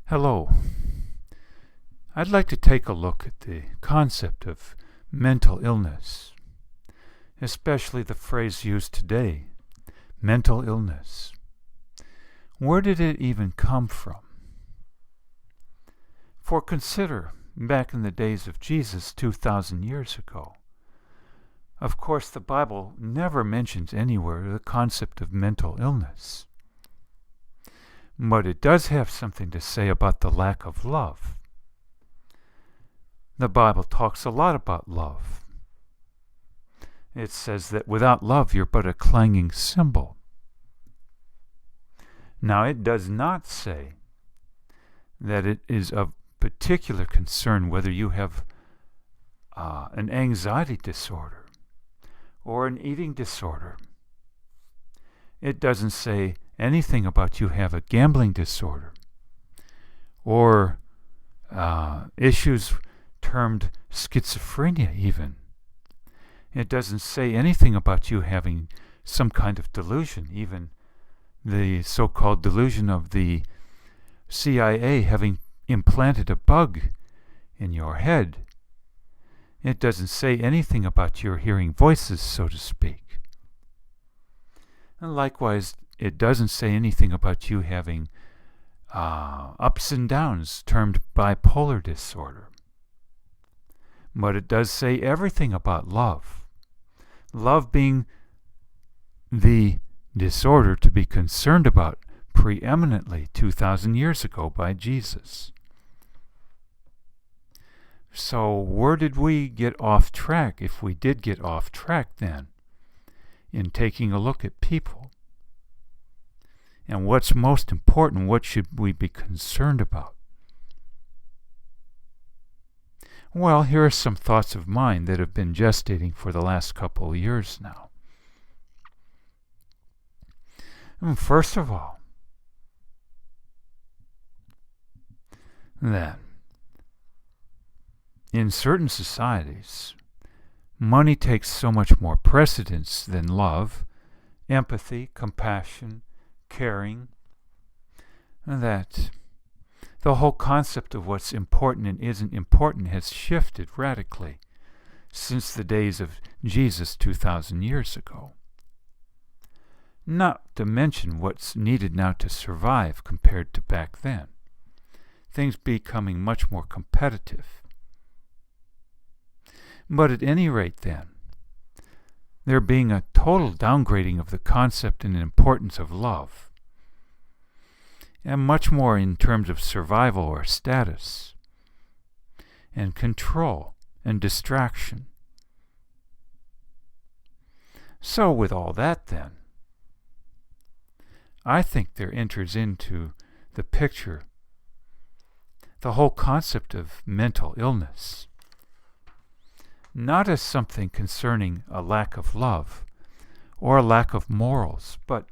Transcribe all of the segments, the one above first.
Hello. I'd like to take a look at the concept of mental illness, especially the phrase used today, mental illness. Where did it even come from? For consider, back in the days of Jesus 2,000 years ago, of course the Bible never mentions anywhere the concept of mental illness. But it does have something to say about the lack of love. The Bible talks a lot about love. It says that without love you're but a clanging cymbal. Now it does not say that it is of particular concern whether you have an anxiety disorder or an eating disorder. It doesn't say anything about you have a gambling disorder or issues termed schizophrenia even. It doesn't say anything about you having some kind of delusion, even the so-called delusion of the CIA having implanted a bug in your head. It doesn't say anything about your hearing voices, so to speak. And likewise, it doesn't say anything about you having ups and downs termed bipolar disorder. But it does say everything about love. Love being the disorder to be concerned about preeminently 2,000 years ago by Jesus. So where did we get off track, if we did get off track then, in taking a look at people? And what's most important, what should we be concerned about? Well, here are some thoughts of mine that have been gestating for the last couple of years now. First of all, that in certain societies, money takes so much more precedence than love, empathy, compassion, caring, that the whole concept of what's important and isn't important has shifted radically since the days of Jesus 2,000 years ago. Not to mention what's needed now to survive compared to back then. Things becoming much more competitive. But at any rate then, there being a total downgrading of the concept and importance of love, and much more in terms of survival or status, and control and distraction. So with all that then, I think there enters into the picture the whole concept of mental illness, not as something concerning a lack of love or a lack of morals, but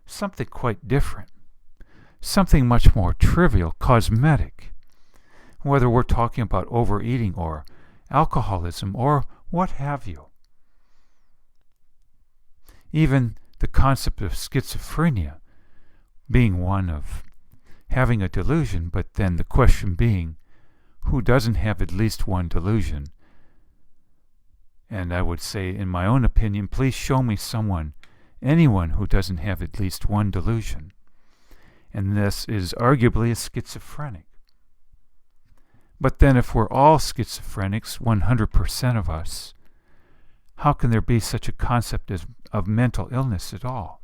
something quite different, something much more trivial, cosmetic, whether we're talking about overeating or alcoholism or what have you. Even the concept of schizophrenia being one of having a delusion, but then the question being, who doesn't have at least one delusion? And I would say, in my own opinion, please show me anyone who doesn't have at least one delusion. And this is arguably a schizophrenic. But then if we're all schizophrenics, 100% of us, how can there be such a concept of mental illness at all?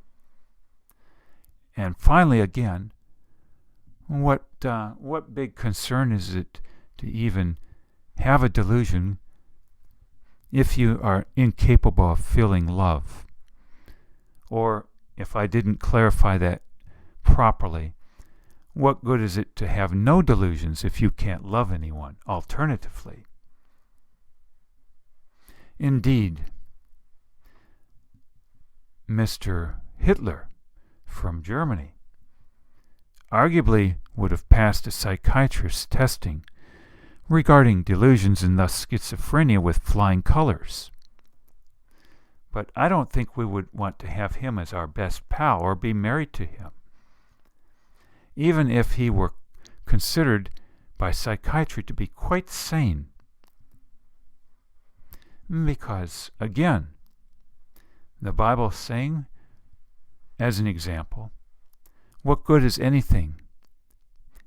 And finally, again, what big concern is it to even have a delusion if you are incapable of feeling love? Or, if I didn't clarify that properly, what good is it to have no delusions if you can't love anyone alternatively? Indeed, Mr. Hitler from Germany arguably would have passed a psychiatrist's testing regarding delusions and thus schizophrenia with flying colors. But I don't think we would want to have him as our best pal or be married to him. Even if he were considered by psychiatry to be quite sane. Because, again, the Bible saying, as an example, what good is anything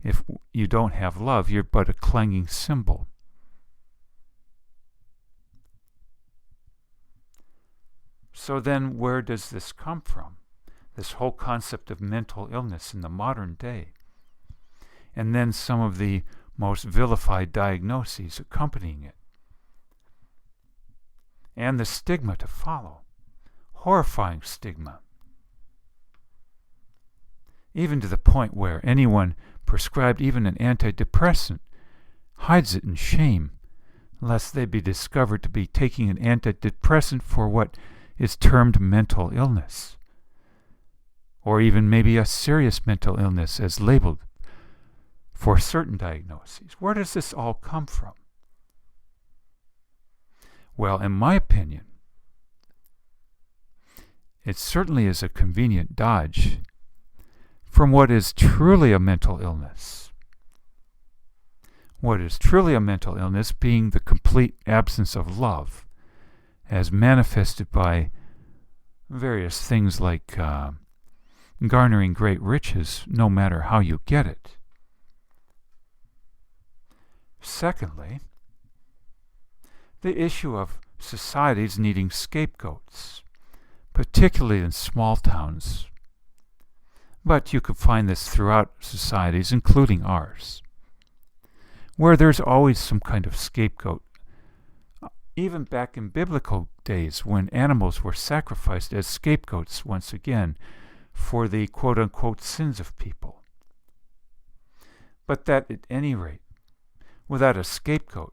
if you don't have love? You're but a clanging cymbal. So then where does this come from? This whole concept of mental illness in the modern day. And then some of the most vilified diagnoses accompanying it. And the stigma to follow. Horrifying stigma. Even to the point where anyone prescribed even an antidepressant hides it in shame, lest they be discovered to be taking an antidepressant for what is termed mental illness, or even maybe a serious mental illness as labeled for certain diagnoses. Where does this all come from? Well, in my opinion, it certainly is a convenient dodge from what is truly a mental illness. What is truly a mental illness being the complete absence of love, as manifested by various things like garnering great riches no matter how you get it. Secondly, the issue of societies needing scapegoats, particularly in small towns. But you could find this throughout societies, including ours, where there's always some kind of scapegoat. Even back in biblical days, when animals were sacrificed as scapegoats once again for the quote-unquote sins of people. But that, at any rate, without a scapegoat,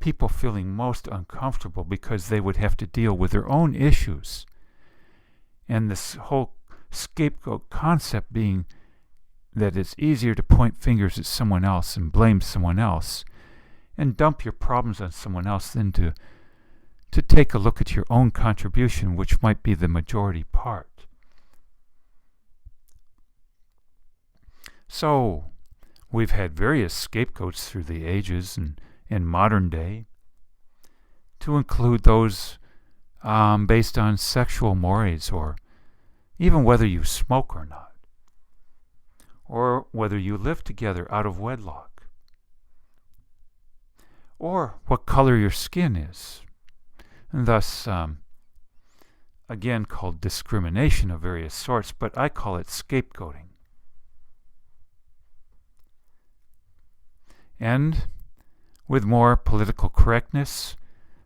people feeling most uncomfortable because they would have to deal with their own issues. And this whole scapegoat concept being that it's easier to point fingers at someone else and blame someone else and dump your problems on someone else than to take a look at your own contribution, which might be the majority part. So, we've had various scapegoats through the ages and in modern day, to include those based on sexual mores, or even whether you smoke or not, or whether you live together out of wedlock, or what color your skin is, and thus, again called discrimination of various sorts, but I call it scapegoating. And with more political correctness,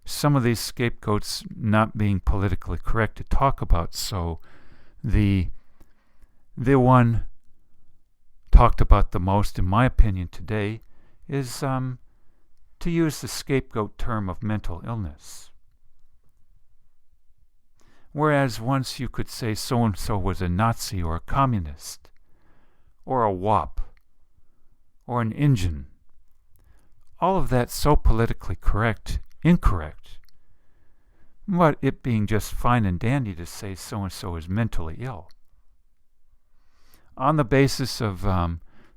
some of these scapegoats not being politically correct to talk about, so the one talked about the most, in my opinion, today is to use the scapegoat term of mental illness. Whereas once you could say so-and-so was a Nazi or a communist, or a WAP, or an Injun. All of that so politically incorrect, but it being just fine and dandy to say so-and-so is mentally ill. On the basis of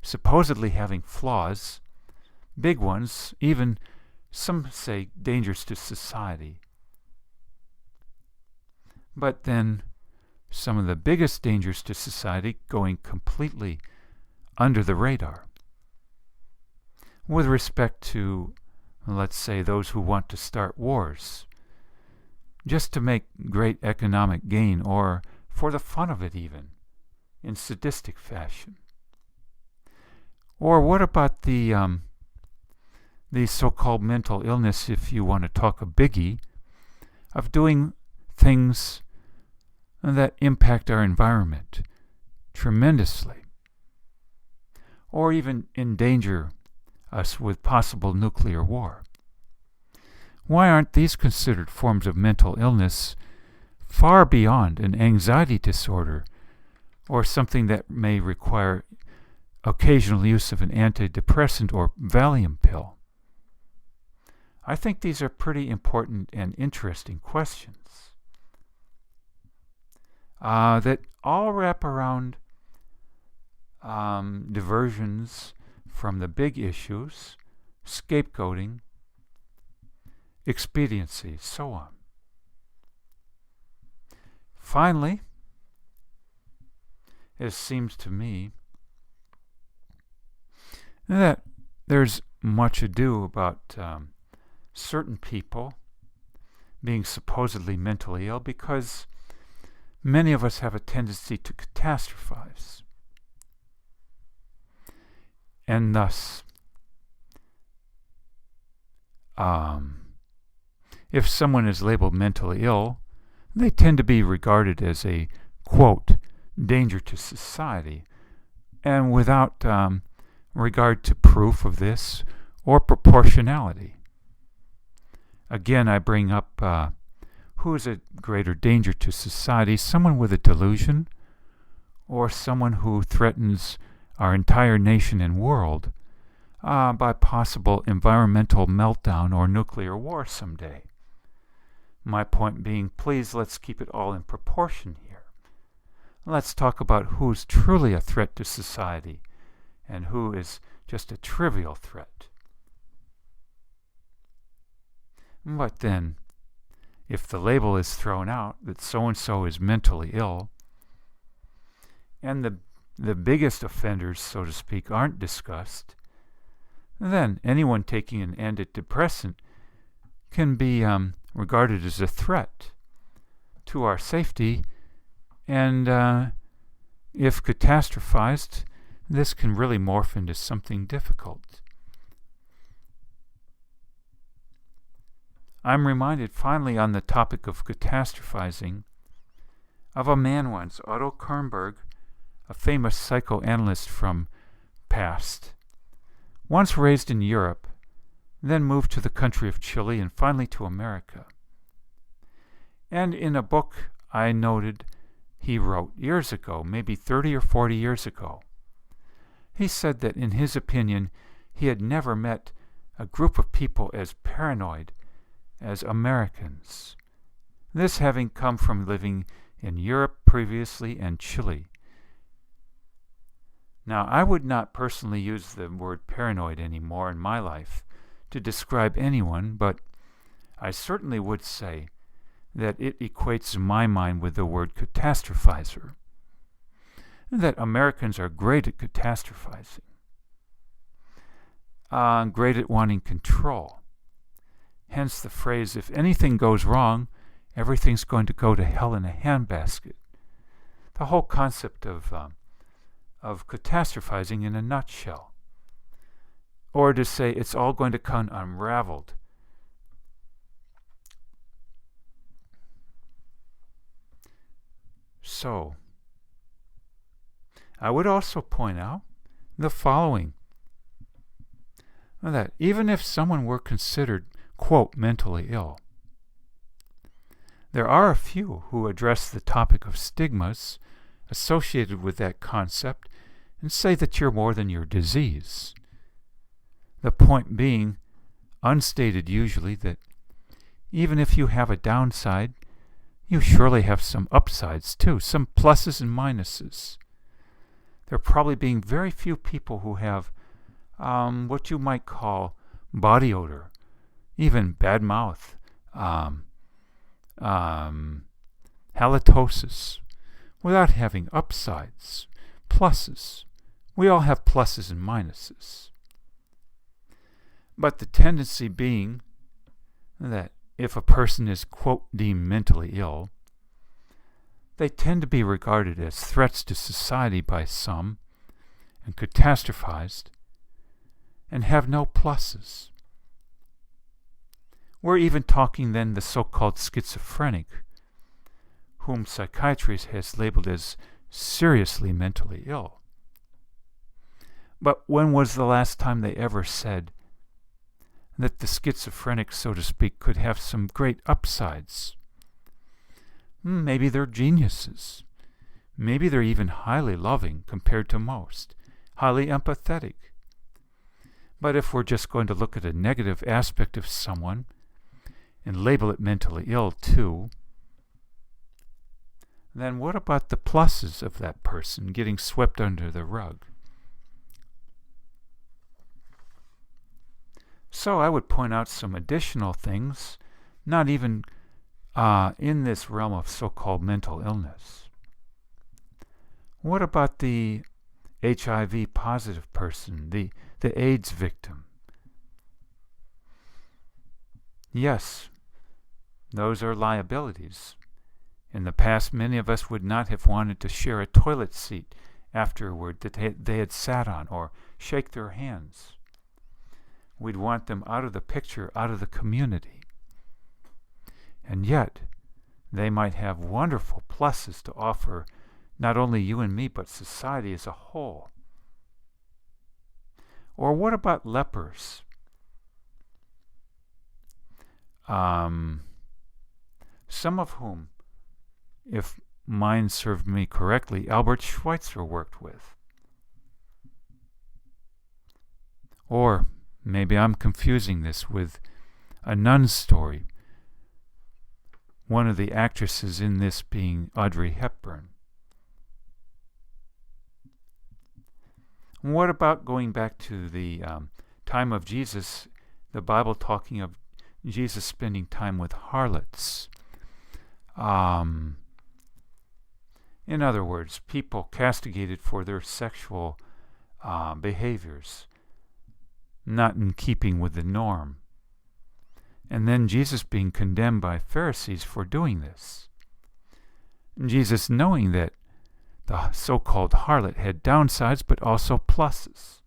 supposedly having flaws, big ones, even some say dangerous to society. But then some of the biggest dangers to society going completely under the radar. With respect to, let's say, those who want to start wars, just to make great economic gain, or for the fun of it even, in sadistic fashion. Or what about the so-called mental illness, if you want to talk a biggie, of doing things that impact our environment tremendously, or even endanger us with possible nuclear war? Why aren't these considered forms of mental illness far beyond an anxiety disorder or something that may require occasional use of an antidepressant or Valium pill? I think these are pretty important and interesting questions that all wrap around diversions from the big issues, scapegoating, expediency, so on. Finally, it seems to me that there's much ado about certain people being supposedly mentally ill because many of us have a tendency to catastrophize. And thus, if someone is labeled mentally ill, they tend to be regarded as a, quote, danger to society, and without regard to proof of this or proportionality. Again, I bring up who is a greater danger to society, someone with a delusion or someone who threatens our entire nation and world by possible environmental meltdown or nuclear war someday. My point being, please, let's keep it all in proportion here. Let's talk about who's truly a threat to society and who is just a trivial threat. But then, if the label is thrown out that so-and-so is mentally ill, and the biggest offenders, so to speak, aren't discussed, then anyone taking an antidepressant can be regarded as a threat to our safety, and if catastrophized, this can really morph into something difficult. I'm reminded finally on the topic of catastrophizing of a man once, Otto Kernberg, a famous psychoanalyst from past, once raised in Europe, then moved to the country of Chile and finally to America. And in a book I noted he wrote years ago, maybe 30 or 40 years ago, he said that in his opinion he had never met a group of people as paranoid as Americans, this having come from living in Europe previously and Chile. Now, I would not personally use the word paranoid anymore in my life to describe anyone, but I certainly would say that it equates in my mind with the word catastrophizer, and that Americans are great at catastrophizing, great at wanting control. Hence the phrase, if anything goes wrong, everything's going to go to hell in a handbasket. The whole concept of catastrophizing in a nutshell. Or to say it's all going to come unraveled. So, I would also point out the following, that even if someone were considered, quote, mentally ill, there are a few who address the topic of stigmas associated with that concept and say that you're more than your disease. The point being, unstated usually, that even if you have a downside, you surely have some upsides too, some pluses and minuses. There probably being very few people who have what you might call body odor, even bad mouth, halitosis, without having upsides, pluses. We all have pluses and minuses. But the tendency being that if a person is, quote, deemed mentally ill, they tend to be regarded as threats to society by some, and catastrophized, and have no pluses. We're even talking then the so-called schizophrenic, whom psychiatry has labeled as seriously mentally ill. But when was the last time they ever said that the schizophrenic, so to speak, could have some great upsides? Maybe they're geniuses. Maybe they're even highly loving compared to most, highly empathetic. But if we're just going to look at a negative aspect of someone and label it mentally ill too, then what about the pluses of that person getting swept under the rug? So I would point out some additional things, not even in this realm of so-called mental illness. What about the HIV positive person, the AIDS victim? Yes, those are liabilities. In the past, many of us would not have wanted to share a toilet seat afterward that they had sat on or shake their hands. We'd want them out of the picture, out of the community. And yet, they might have wonderful pluses to offer not only you and me, but society as a whole. Or what about lepers? Some of whom, if mind served me correctly, Albert Schweitzer worked with. Or maybe I'm confusing this with a nun's story, one of the actresses in this being Audrey Hepburn. What about going back to the time of Jesus, the Bible talking of Jesus spending time with harlots? In other words, people castigated for their sexual behaviors, not in keeping with the norm. And then Jesus being condemned by Pharisees for doing this. And Jesus knowing that the so-called harlot had downsides but also pluses.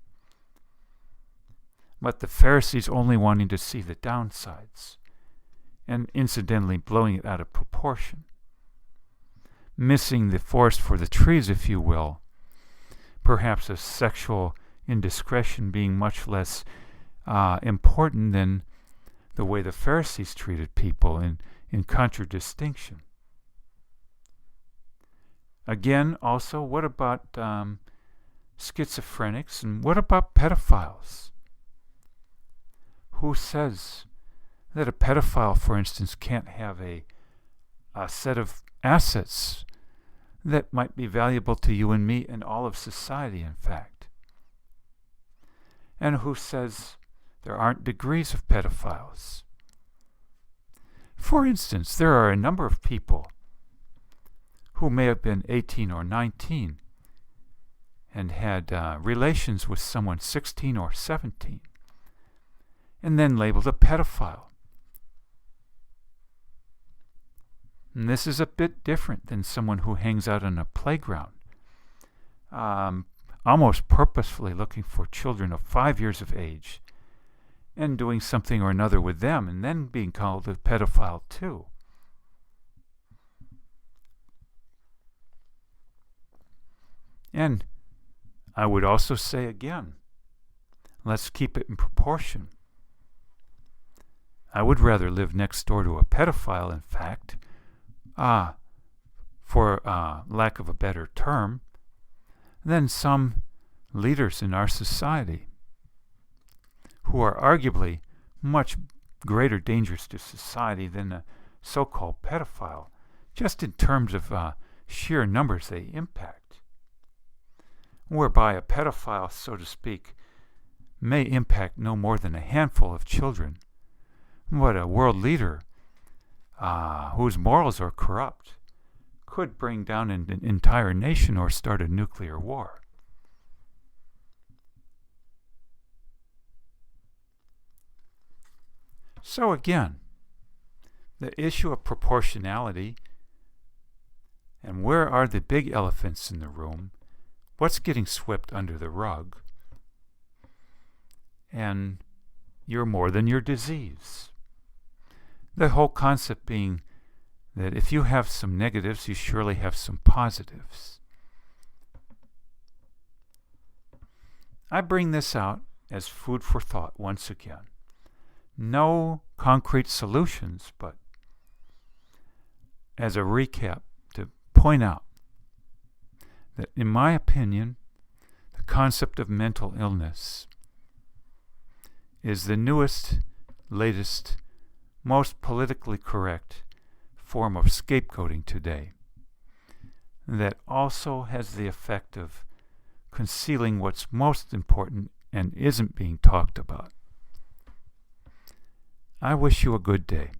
But the Pharisees only wanting to see the downsides, and incidentally blowing it out of proportion. Missing the forest for the trees, if you will. Perhaps a sexual indiscretion being much less important than the way the Pharisees treated people in contradistinction. Again, also, what about schizophrenics, and what about pedophiles? Who says that a pedophile, for instance, can't have a set of assets that might be valuable to you and me and all of society, in fact? And who says there aren't degrees of pedophiles? For instance, there are a number of people who may have been 18 or 19 and had relations with someone 16 or 17 and then labeled a pedophile. And this is a bit different than someone who hangs out on a playground, almost purposefully looking for children of 5 years of age and doing something or another with them and then being called a pedophile too. And I would also say again, let's keep it in proportion. I would rather live next door to a pedophile, in fact, for lack of a better term, than some leaders in our society who are arguably much greater dangers to society than a so-called pedophile, just in terms of sheer numbers they impact. Whereby a pedophile, so to speak, may impact no more than a handful of children. What a world leader whose morals are corrupt could bring down an entire nation or start a nuclear war. So again, the issue of proportionality and where are the big elephants in the room, what's getting swept under the rug, and you're more than your disease. The whole concept being that if you have some negatives, you surely have some positives. I bring this out as food for thought once again. No concrete solutions, but as a recap to point out that, in my opinion, the concept of mental illness is the newest, latest, most politically correct form of scapegoating today, that also has the effect of concealing what's most important and isn't being talked about. I wish you a good day.